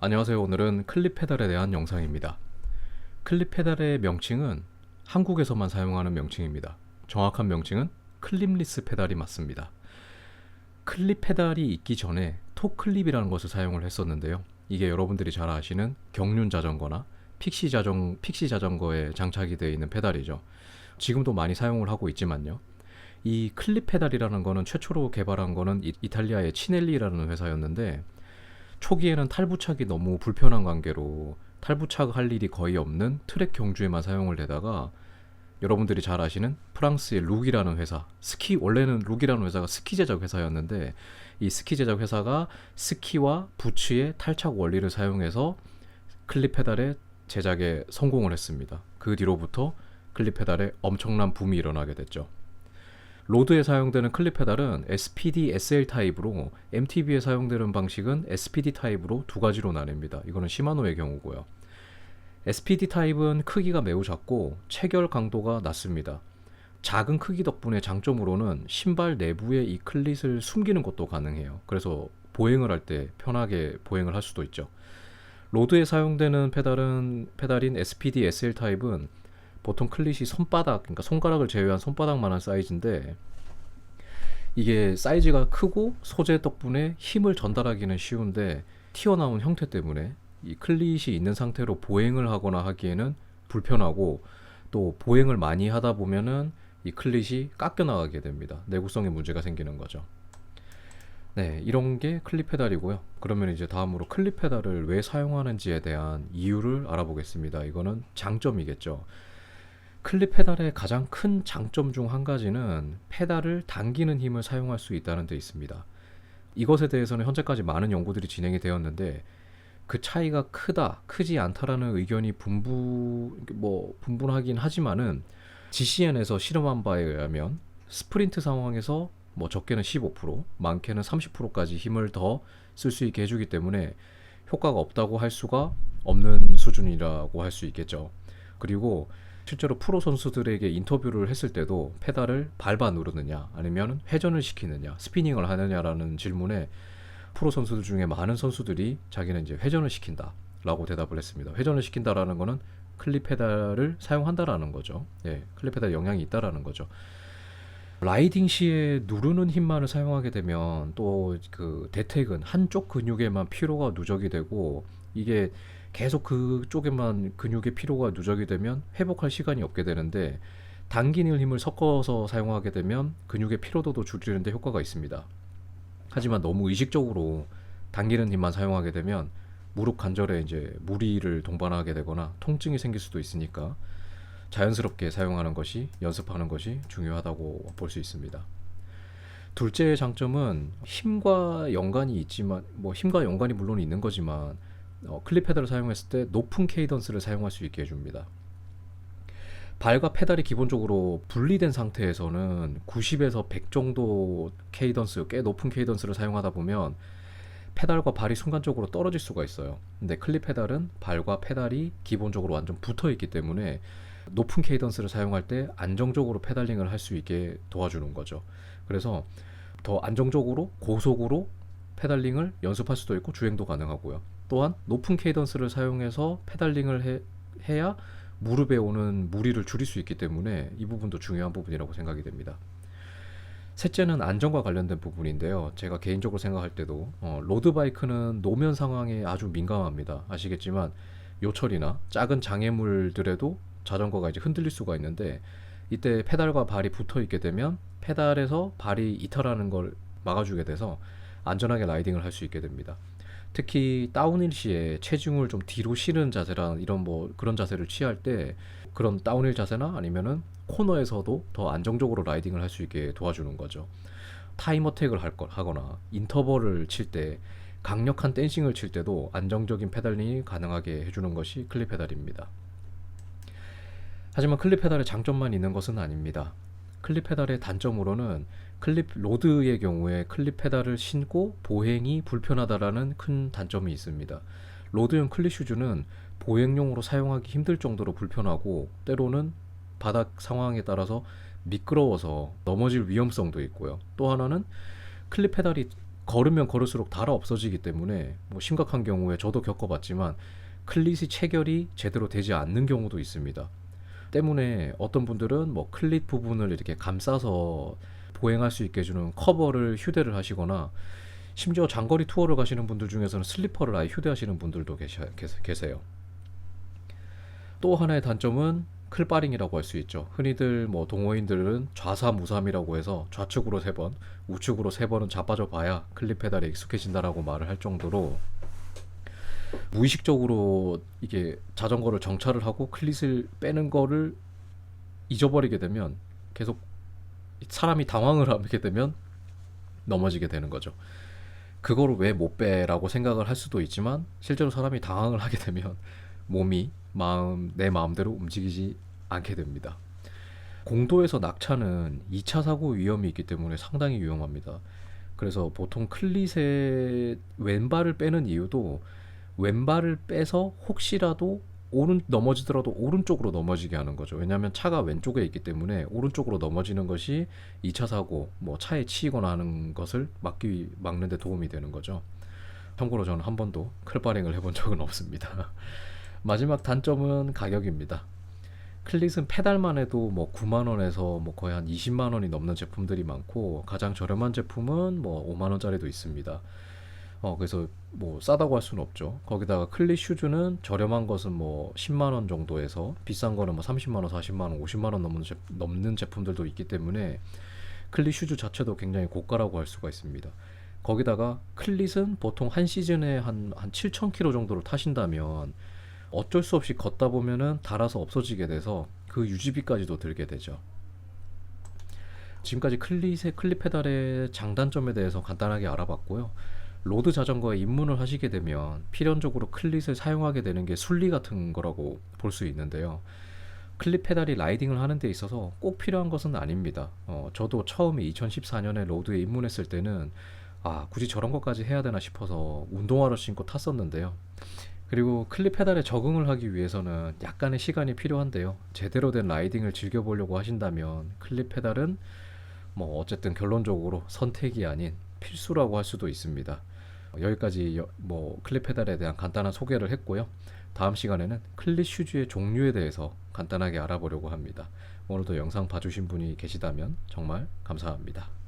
안녕하세요. 오늘은 클립 페달에 대한 영상입니다. 클립 페달의 명칭은 한국에서만 사용하는 명칭입니다. 정확한 명칭은 클립리스 페달이 맞습니다. 클립 페달이 있기 전에 토클립이라는 것을 사용을 했었는데요. 이게 여러분들이 잘 아시는 경륜 자전거나 픽시 자전거에 장착이 되어 있는 페달이죠. 지금도 많이 사용을 하고 있지만요. 이 클립 페달이라는 거는 최초로 개발한 거는 이탈리아의 치넬리라는 회사였는데, 초기에는 탈부착이 너무 불편한 관계로 탈부착할 일이 거의 없는 트랙 경주에만 사용을 되다가, 여러분들이 잘 아시는 프랑스의 룩이라는 회사, 원래는 룩이라는 회사가 스키 제작 회사였는데, 이 스키 제작 회사가 스키와 부츠의 탈착 원리를 사용해서 클립 페달의 제작에 성공을 했습니다. 그 뒤로부터 클립 페달에 엄청난 붐이 일어나게 됐죠. 로드에 사용되는 클립 페달은 SPD SL 타입으로, MTB에 사용되는 방식은 SPD 타입으로 두 가지로 나뉩니다. 이거는 시마노의 경우고요. SPD 타입은 크기가 매우 작고 체결 강도가 낮습니다. 작은 크기 덕분에 장점으로는 신발 내부에 이 클릿을 숨기는 것도 가능해요. 그래서 보행을 할 때 편하게 보행을 할 수도 있죠. 로드에 사용되는 페달인 SPD SL 타입은 보통 클릿이 그러니까 손가락을 제외한 손바닥만한 사이즈인데, 이게 사이즈가 크고 소재 덕분에 힘을 전달하기는 쉬운데, 튀어나온 형태 때문에 이 클릿이 있는 상태로 보행을 하거나 하기에는 불편하고, 또 보행을 많이 하다 보면은 이 클릿이 깎여 나가게 됩니다. 내구성에 문제가 생기는 거죠. 네, 이런 게 클립 페달이고요. 그러면 이제 다음으로 클립 페달을 왜 사용하는지에 대한 이유를 알아보겠습니다. 이거는 장점이겠죠. 클립 페달의 가장 큰 장점 중 한 가지는 페달을 당기는 힘을 사용할 수 있다는 데 있습니다. 이것에 대해서는 현재까지 많은 연구들이 진행이 되었는데, 그 차이가 크지 않다라는 의견이 분분하긴 하지만은, GCN에서 실험한 바에 의하면 스프린트 상황에서 적게는 15%, 많게는 30%까지 힘을 더 쓸 수 있게 해주기 때문에 효과가 없다고 할 수가 없는 수준이라고 할 수 있겠죠. 그리고 실제로 프로 선수들에게 인터뷰를 했을 때도 페달을 밟아 누르느냐 아니면 회전을 시키느냐 스피닝을 하느냐라는 질문에, 프로 선수들 중에 많은 선수들이 자기는 이제 회전을 시킨다 라고 대답을 했습니다. 회전을 시킨다라는 거는 클립 페달을 사용한다라는 거죠. 예, 클립 페달 영향이 있다라는 거죠. 라이딩 시에 누르는 힘만을 사용하게 되면 또 그 대퇴근 한쪽 근육에만 피로가 누적이 되고, 이게 계속 그쪽에만 근육의 피로가 누적이 되면 회복할 시간이 없게 되는데, 당기는 힘을 섞어서 사용하게 되면 근육의 피로도도 줄이는데 효과가 있습니다. 하지만 너무 의식적으로 당기는 힘만 사용하게 되면 무릎 관절에 이제 무리를 동반하게 되거나 통증이 생길 수도 있으니까, 자연스럽게 사용하는 것이, 연습하는 것이 중요하다고 볼 수 있습니다. 둘째의 장점은 힘과 연관이 있지만, 힘과 연관이 물론 있는 거지만, 클립 페달을 사용했을 때 높은 케이던스를 사용할 수 있게 해줍니다. 발과 페달이 기본적으로 분리된 상태에서는 90에서 100 정도 케이던스, 꽤 높은 케이던스를 사용하다 보면 페달과 발이 순간적으로 떨어질 수가 있어요. 근데 클립 페달은 발과 페달이 기본적으로 완전 붙어 있기 때문에 높은 케이던스를 사용할 때 안정적으로 페달링을 할 수 있게 도와주는 거죠. 그래서 더 안정적으로 고속으로 페달링을 연습할 수도 있고 주행도 가능하고요. 또한 높은 케이던스를 사용해서 페달링을 해야 무릎에 오는 무리를 줄일 수 있기 때문에 이 부분도 중요한 부분이라고 생각이 됩니다. 셋째는 안전과 관련된 부분인데요. 제가 개인적으로 생각할 때도 로드바이크는 노면 상황에 아주 민감합니다. 아시겠지만 요철이나 작은 장애물들에도 자전거가 이제 흔들릴 수가 있는데, 이때 페달과 발이 붙어 있게 되면 페달에서 발이 이탈하는 걸 막아주게 돼서 안전하게 라이딩을 할 수 있게 됩니다. 특히 다운힐 시에 체중을 좀 뒤로 실은 자세라 이런 그런 자세를 취할 때, 그런 다운힐 자세나 아니면은 코너에서도 더 안정적으로 라이딩을 할 수 있게 도와주는 거죠. 타임 어택을 하거나 인터벌을 칠 때, 강력한 댄싱을 칠 때도 안정적인 페달링이 가능하게 해주는 것이 클립 페달입니다. 하지만 클립 페달의 장점만 있는 것은 아닙니다. 클립 페달의 단점으로는 클립 로드의 경우에 클립 페달을 신고 보행이 불편하다라는 큰 단점이 있습니다. 로드용 클립 슈즈는 보행용으로 사용하기 힘들 정도로 불편하고, 때로는 바닥 상황에 따라서 미끄러워서 넘어질 위험성도 있고요. 또 하나는 클립 페달이 걸으면 걸을수록 닳아 없어지기 때문에 뭐 심각한 경우에 저도 겪어봤지만 클릿이 체결이 제대로 되지 않는 경우도 있습니다. 때문에 어떤 분들은 뭐 클릿 부분을 이렇게 감싸서 보행할 수 있게 해주는 커버를 휴대를 하시거나 심지어 장거리 투어를 가시는 분들 중에서는 슬리퍼를 아예 휴대하시는 분들도 계세요. 또 하나의 단점은 클바링이라고 할 수 있죠. 흔히들 뭐 동호인들은 좌사무삼이라고 해서 좌측으로 3번, 우측으로 3번은 자빠져 봐야 클립 페달에 익숙해진다라고 말을 할 정도로 무의식적으로 이게 자전거를 정차를 하고 클릿을 빼는 거를 잊어버리게 되면 계속 사람이 당황을 하게 되면 넘어지게 되는 거죠. 그거를 왜 못 빼라고 생각을 할 수도 있지만 실제로 사람이 당황을 하게 되면 몸이 내 마음대로 움직이지 않게 됩니다. 공도에서 낙차는 2차 사고 위험이 있기 때문에 상당히 위험합니다. 그래서 보통 클릿의 왼발을 빼는 이유도 왼발을 빼서 혹시라도 넘어지더라도 오른쪽으로 넘어지게 하는 거죠. 왜냐하면 차가 왼쪽에 있기 때문에 오른쪽으로 넘어지는 것이 2차 사고, 뭐 차에 치이거나 하는 것을 막는 데 도움이 되는 거죠. 참고로 저는 한 번도 클바링을 해본 적은 없습니다. 마지막 단점은 가격입니다. 클릿은 페달만 해도 뭐 9만 원에서 뭐 거의 한 20만 원이 넘는 제품들이 많고 가장 저렴한 제품은 뭐 5만 원짜리도 있습니다. 그래서 뭐 싸다고 할 수는 없죠. 거기다가 클릿 슈즈는 저렴한 것은 뭐 10만 원 정도에서 비싼 거는 뭐 30만 원, 40만 원, 50만 원 넘는 제품들도 있기 때문에 클릿 슈즈 자체도 굉장히 고가라고 할 수가 있습니다. 거기다가 클릿은 보통 한 시즌에 한 7,000km 정도를 타신다면 어쩔 수 없이 걷다 보면은 닳아서 없어지게 돼서 그 유지비까지도 들게 되죠. 지금까지 클릿 페달의 장단점에 대해서 간단하게 알아봤고요. 로드 자전거에 입문을 하시게 되면 필연적으로 클릿을 사용하게 되는 게 순리 같은 거라고 볼 수 있는데요. 클릿 페달이 라이딩을 하는 데 있어서 꼭 필요한 것은 아닙니다. 저도 처음에 2014년에 로드에 입문했을 때는 굳이 저런 것까지 해야 되나 싶어서 운동화를 신고 탔었는데요. 그리고 클립 페달에 적응을 하기 위해서는 약간의 시간이 필요한데요. 제대로 된 라이딩을 즐겨보려고 하신다면 클립 페달은 뭐 어쨌든 결론적으로 선택이 아닌 필수라고 할 수도 있습니다. 여기까지 뭐 클립 페달에 대한 간단한 소개를 했고요. 다음 시간에는 클릿 슈즈의 종류에 대해서 간단하게 알아보려고 합니다. 오늘도 영상 봐주신 분이 계시다면 정말 감사합니다.